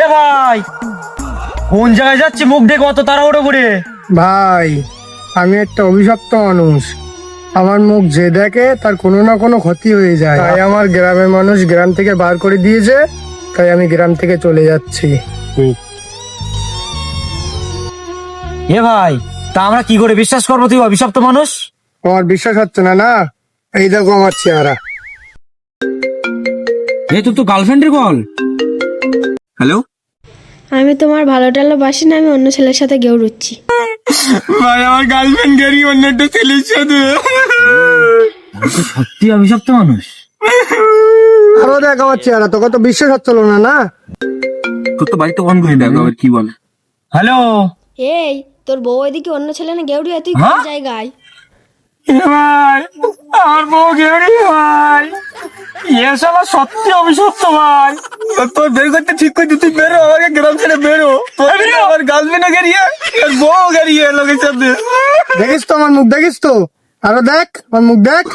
এ ভাই, কোন জায়গায় যাচ্ছি? মুখ দেখো অত তাড়াহুড়ো করে। ভাই, আমি একটা অভিশপ্ত মানুষ। আমার মুখ যে দেখে তার কোনো না কোনো ক্ষতি হয়ে যায়, তাই আমার গ্রামের মানুষ গ্রাম থেকে বার করে দিয়েছে, তাই আমি গ্রাম থেকে চলে যাচ্ছি। এ ভাই, তা আমরা কি করে বিশ্বাস করবো তুই অভিশপ্ত মানুষ? আমার বিশ্বাস হচ্ছে না না? এই দেখো আমার চেহারা। এ তুই তো গার্লফ্রেন্ডের কল। হ্যালো আমি তোমার ভালো টালো বাসি না, আমি অন্য ছেলের সাথে গেউড়ুচ্ছি। ভাই, আমার গার্লফ্রেন্ড গেরি অন্য একটা ছেলের সাথে। সত্যি অভিশপ্ত মানুষ। আরো দেখ আমার চেহারা, তোকে তো বিশ্বাস হচ্ছিল না না? তোর তো বাড়িতে অন করে দেখো আবার কি বলে। হ্যালো এই, তোর বউ এদিকে অন্য ছেলে না গেউড়িয়া, তুই কোন হ্যাঁ? জায়গায়? ভাই, আমার বউ গেরি ভাই। এসব সত্যি অভিশপ্ত ভাই। তোর বের করতে ঠিক করতে তুই বেরো, আমাকে গ্রাম ছেড়ে বেরো। আমার গার্লফ্রেন্ডও গেরিয়ে, বউ গেরিয়ে লোকের সাথে। দেখিস তো আমার মুখ, দেখিস তো? আরো দেখ আমার মুখ, দেখ।